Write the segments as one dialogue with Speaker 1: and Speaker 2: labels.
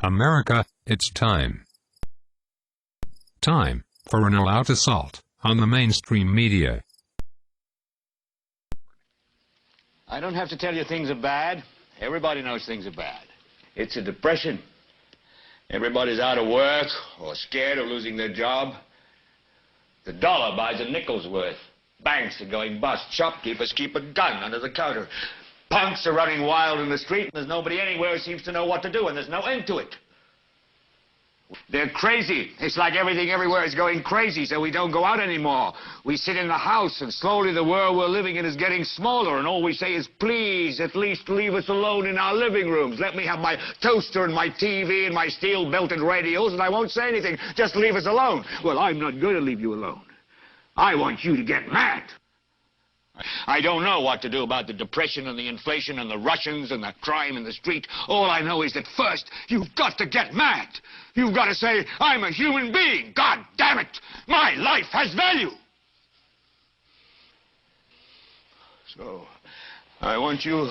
Speaker 1: America, it's time. Time for an all-out assault on the mainstream media.
Speaker 2: I don't have to tell you things are bad. Everybody knows things are bad. It's a depression. Everybody's out of work or scared of losing their job. The dollar buys a nickel's worth. Banks are going bust. Shopkeepers keep a gun under the counter. Punks are running wild in the street, and there's nobody anywhere who seems to know what to do, and there's no end to it. They're crazy. It's like everything everywhere is going crazy, so we don't go out anymore. We sit in the house, and slowly the world we're living in is getting smaller, and all we say is, please, at least leave us alone in our living rooms. Let me have my toaster and my TV and my steel-belted radios, and I won't say anything. Just leave us alone. Well, I'm not going to leave you alone. I want you to get mad. I don't know what to do about the depression and the inflation and the Russians and the crime in the street. All I know is that first, you've got to get mad. You've got to say, I'm a human being. God damn it. My life has value. So, I want you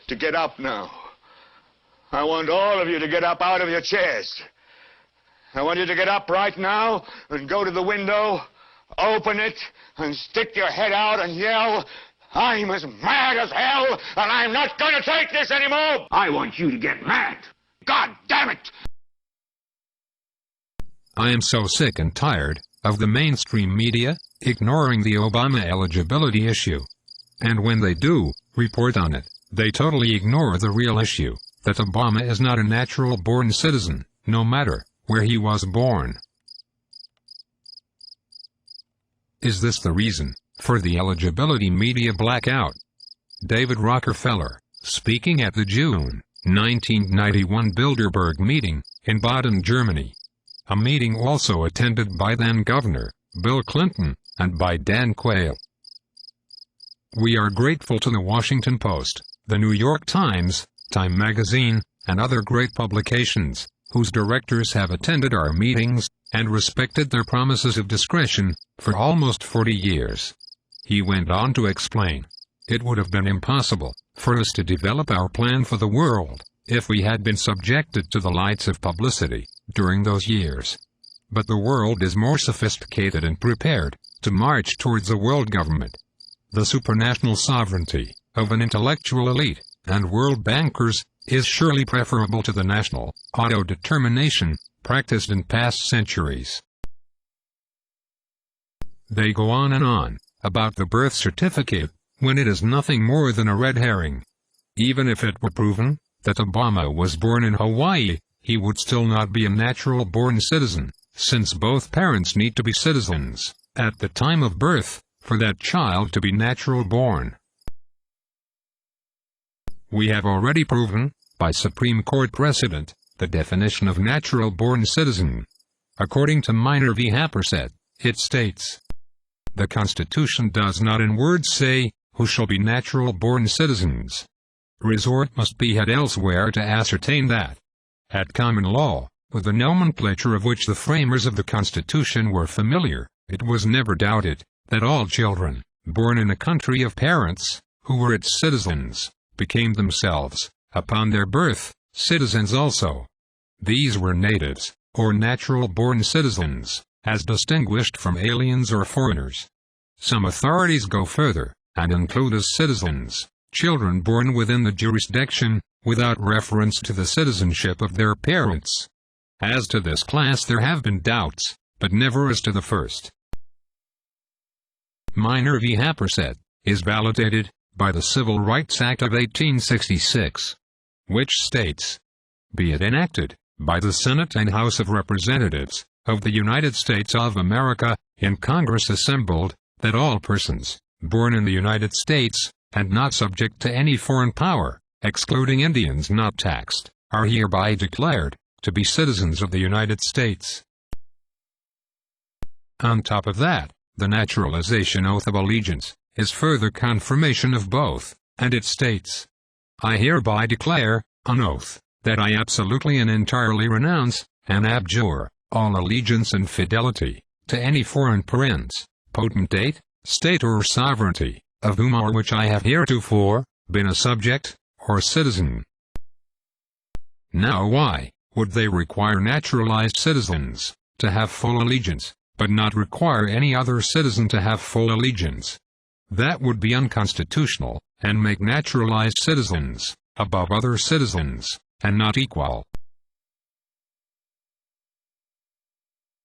Speaker 2: to get up now. I want all of you to get up out of your chairs. I want you to get up right now and go to the window, open it, and stick your head out and yell, I'm as mad as hell, and I'm not going to take this anymore. I want you to get mad. God damn it.
Speaker 1: I am so sick and tired of the mainstream media ignoring the Obama eligibility issue. And when they do report on it, they totally ignore the real issue, that Obama is not a natural-born citizen, no matter where he was born. Is this the reason for the eligibility media blackout? David Rockefeller, speaking at the June 1991 Bilderberg meeting in Baden, Germany, a meeting also attended by then-Governor Bill Clinton and by Dan Quayle. We are grateful to the Washington Post, the New York Times, Time magazine, and other great publications, whose directors have attended our meetings and respected their promises of discretion for almost 40 years. He went on to explain, it would have been impossible for us to develop our plan for the world if we had been subjected to the lights of publicity during those years. But the world is more sophisticated and prepared to march towards a world government. The supranational sovereignty of an intellectual elite and world bankers is surely preferable to the national autodetermination practiced in past centuries. They go on and on about the birth certificate when it is nothing more than a red herring. Even if it were proven that Obama was born in Hawaii, he would still not be a natural-born citizen, since both parents need to be citizens at the time of birth for that child to be natural-born. We have already proven, by Supreme Court precedent, the definition of natural-born citizen. According to Minor v. Happeningnow, it states, the Constitution does not in words say, who shall be natural-born citizens. Resort must be had elsewhere to ascertain that. At common law, with the nomenclature of which the framers of the Constitution were familiar, it was never doubted that all children, born in a country of parents, who were its citizens, became themselves, upon their birth, citizens also. These were natives, or natural-born citizens, as distinguished from aliens or foreigners. Some authorities go further, and include as citizens, children born within the jurisdiction, without reference to the citizenship of their parents. As to this class there have been doubts, but never as to the first. Minor v. Happeningnow is validated by the Civil Rights Act of 1866, which states, be it enacted by the Senate and House of Representatives of the United States of America, in Congress assembled, that all persons born in the United States, and not subject to any foreign power, excluding Indians not taxed, are hereby declared to be citizens of the United States. On top of that, the naturalization oath of allegiance is further confirmation of both, and it states, I hereby declare, on oath, that I absolutely and entirely renounce, and abjure, all allegiance and fidelity, to any foreign prince, potentate, state or sovereignty, of whom or which I have heretofore been a subject, or citizen. Now why Would they require naturalized citizens to have full allegiance, but not require any other citizen to have full allegiance? That would be unconstitutional, and make naturalized citizens above other citizens, and not equal.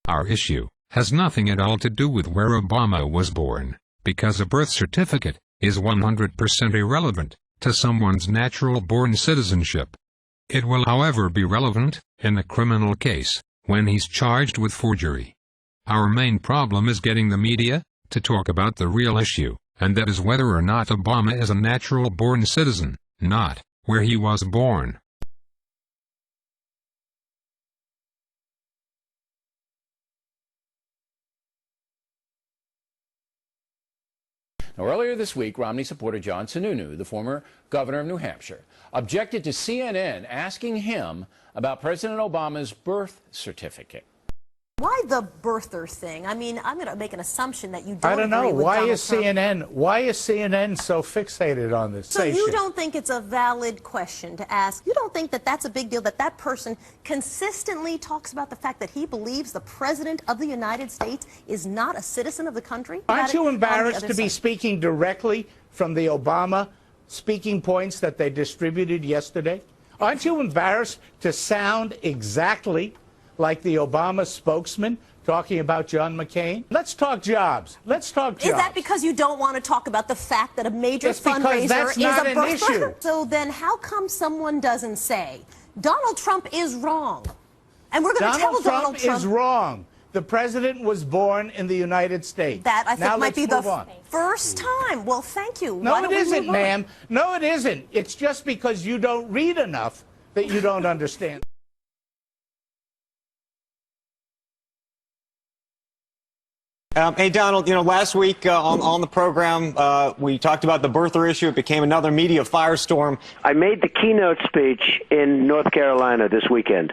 Speaker 1: Our issue has nothing at all to do with where Obama was born, because a birth certificate is 100% irrelevant to someone's natural-born citizenship. It will, however, be relevant in a criminal case when he's charged with forgery. Our main problem is getting the media to talk about the real issue, and that is whether or not Obama is a natural-born citizen, not where he was born.
Speaker 3: Now, earlier this week, Romney supporter John Sununu, the former governor of New Hampshire, objected to CNN asking him about President Obama's birth certificate.
Speaker 4: Why the birther thing? I mean, I'm going to make an assumption that you don't
Speaker 5: I don't know.
Speaker 4: agree with
Speaker 5: Why
Speaker 4: Donald
Speaker 5: is
Speaker 4: Trump.
Speaker 5: CNN so fixated on this?
Speaker 4: So you don't think it's a valid question to ask? You don't think that that's a big deal, that that person consistently talks about the fact that he believes the President of the United States is not a citizen of the country?
Speaker 5: Aren't you embarrassed to be speaking directly from the Obama speaking points that they distributed yesterday? Aren't you embarrassed to sound exactly like the Obama spokesman talking about John McCain? Let's talk jobs. Let's talk jobs.
Speaker 4: Is that because you don't want to talk about the fact that a major fundraiser
Speaker 5: that's
Speaker 4: is
Speaker 5: not
Speaker 4: a
Speaker 5: an
Speaker 4: birther?
Speaker 5: issue.
Speaker 4: So then how come someone doesn't say, Donald Trump is wrong? And we're going to tell Donald Trump
Speaker 5: is wrong. The president was born in the United States.
Speaker 4: That, I think, might be the
Speaker 5: first
Speaker 4: time. Well, thank you.
Speaker 5: No, it isn't, ma'am. No, it isn't. It's just because you don't read enough that you don't understand.
Speaker 6: Hey, Donald, last week on the program, we talked about the birther issue. It became another media firestorm.
Speaker 7: I made the keynote speech in North Carolina this weekend.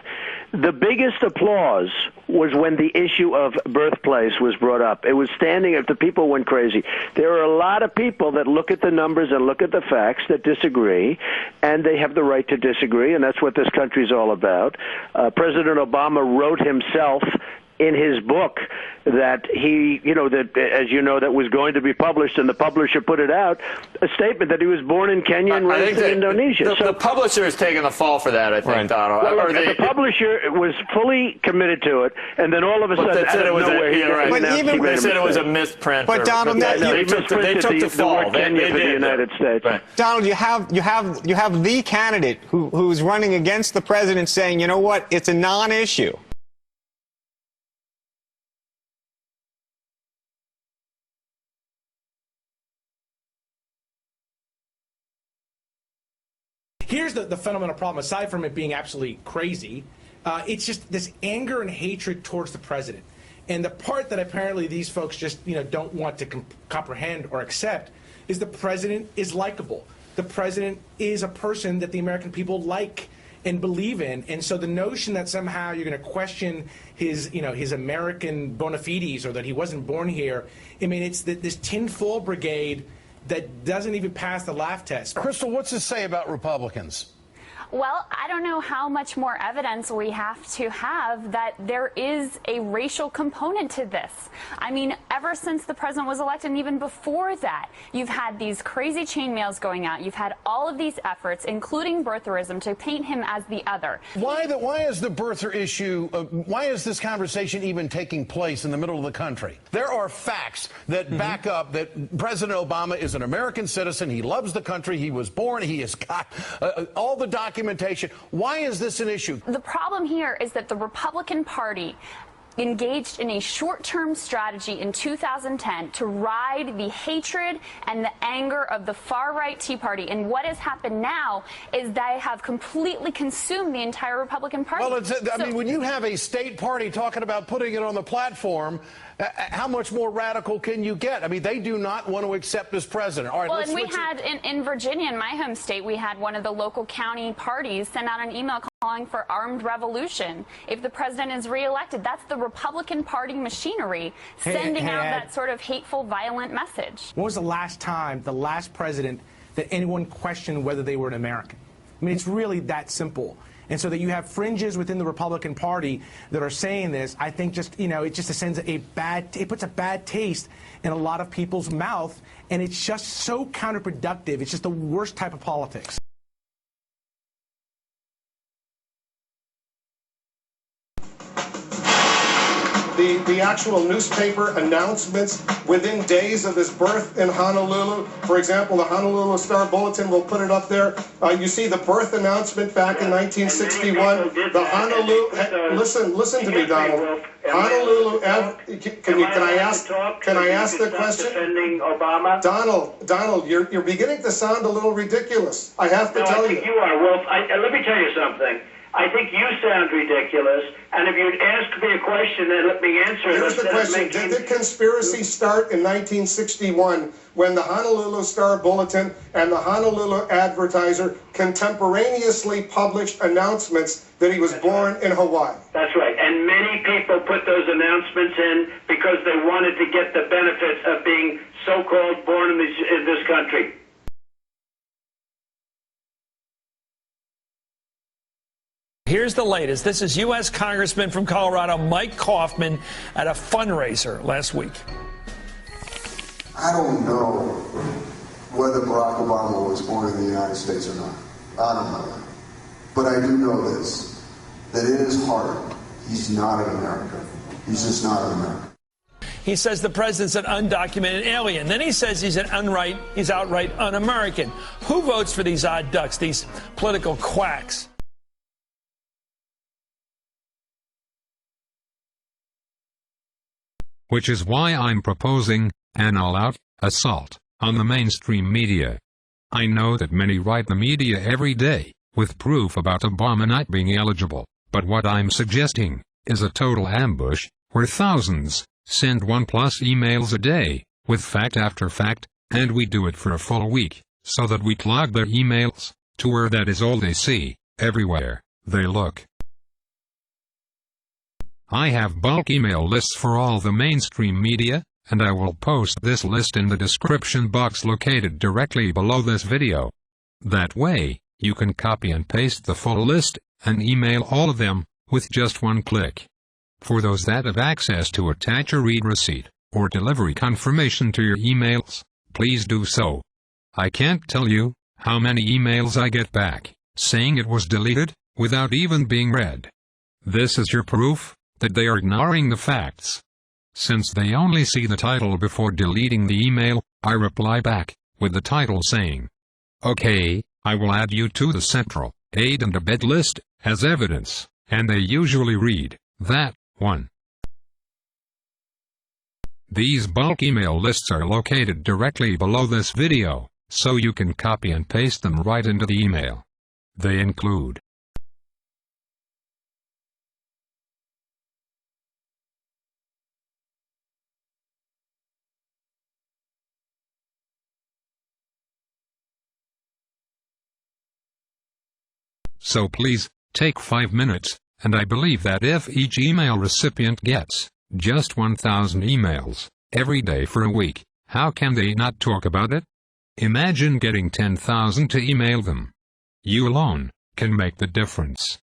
Speaker 7: The biggest applause was when the issue of birthplace was brought up. It was standing up. The people went crazy. There are a lot of people that look at the numbers and look at the facts that disagree, and they have the right to disagree, and that's what this country is all about. President Obama wrote himself in his book that he, as you know, that was going to be published, and the publisher put it out, a statement that he was born in Kenya and raised in Indonesia.
Speaker 8: The publisher is taking the fall for that, I think, right. Donald.
Speaker 7: Well, the publisher was fully committed to it, and then all of a sudden,
Speaker 8: they said it was they said it was a misprint.
Speaker 6: But Donald,
Speaker 8: they took the fall.
Speaker 7: They did for the United States.
Speaker 6: Right. Donald, you have the candidate who's running against the president saying, you know what, it's a non-issue.
Speaker 9: Here's the fundamental problem, aside from it being absolutely crazy, it's just this anger and hatred towards the president. And the part that apparently these folks just don't want to comprehend or accept is the president is likable. The president is a person that the American people like and believe in. And so the notion that somehow you're going to question his American bona fides or that he wasn't born here, I mean, it's this tinfoil brigade that doesn't even pass the laugh test.
Speaker 10: Crystal, what's this say about Republicans?
Speaker 11: Well, I don't know how much more evidence we have to have that there is a racial component to this. I mean, ever since the president was elected, and even before that, you've had these crazy chainmails going out. You've had all of these efforts, including birtherism, to paint him as the other.
Speaker 10: Why is the birther issue, why is this conversation even taking place in the middle of the country? There are facts that back up that President Obama is an American citizen. He loves the country. He was born. He has got all the documentation. Why is this an issue?
Speaker 11: The problem here is that the Republican Party engaged in a short-term strategy in 2010 to ride the hatred and the anger of the far-right Tea Party. And what has happened now is they have completely consumed the entire Republican Party.
Speaker 10: Well, I mean, when you have a state party talking about putting it on the platform, how much more radical can you get? I mean, they do not want to accept this president. All right,
Speaker 11: well, and we had in Virginia, in my home state, we had one of the local county parties send out an email calling for armed revolution if the president is reelected. That's the Republican Party machinery sending out that sort of hateful, violent message.
Speaker 9: When was the last time, the last president, that anyone questioned whether they were an American? I mean, it's really that simple. And so that you have fringes within the Republican Party that are saying this, I think just, it just sends it puts a bad taste in a lot of people's mouth, and it's just so counterproductive. It's just the worst type of politics.
Speaker 12: The actual newspaper announcements within days of his birth in Honolulu. For example, the Honolulu Star-Bulletin will put it up there. You see the birth announcement back in 1961. The Honolulu. Listen to me, Donald. Honolulu. Can I ask the question?
Speaker 7: Defending Obama.
Speaker 12: Donald, you're beginning to sound a little ridiculous. I have to tell you.
Speaker 7: I think you are, Wolf. Let me tell you something. I think you sound ridiculous, and if you'd ask me a question and let me answer it.
Speaker 12: Here's the question. Did the conspiracy start in 1961 when the Honolulu Star-Bulletin and the Honolulu Advertiser contemporaneously published announcements that he was born in Hawaii?
Speaker 7: That's right. And many people put those announcements in because they wanted to get the benefits of being so-called born in this country.
Speaker 13: Here's the latest. This is U.S. Congressman from Colorado, Mike Kaufman, at a fundraiser last week.
Speaker 14: I don't know whether Barack Obama was born in the United States or not. I don't know that. But I do know this, that in his heart, he's not an American. He's just not an American.
Speaker 13: He says the president's an undocumented alien. Then he says he's outright un-American. Who votes for these odd ducks, these political quacks?
Speaker 1: Which is why I'm proposing an all-out assault on the mainstream media. I know that many write the media every day, with proof about Obama not being eligible, but what I'm suggesting is a total ambush, where thousands send 1+ emails a day, with fact after fact, and we do it for a full week, so that we clog their emails, to where that is all they see, everywhere they look. I have bulk email lists for all the mainstream media, and I will post this list in the description box located directly below this video. That way, you can copy and paste the full list, and email all of them, with just one click. For those that have access to attach a read receipt, or delivery confirmation to your emails, please do so. I can't tell you how many emails I get back, saying it was deleted, without even being read. This is your proof that they are ignoring the facts. Since they only see the title before deleting the email, I reply back, with the title saying, "Okay, I will add you to the Central Aid and Abet list, as evidence," and they usually read that one. These bulk email lists are located directly below this video, so you can copy and paste them right into the email. They include So please, take 5 minutes, and I believe that if each email recipient gets just 1,000 emails every day for a week, how can they not talk about it? Imagine getting 10,000 to email them. You alone can make the difference.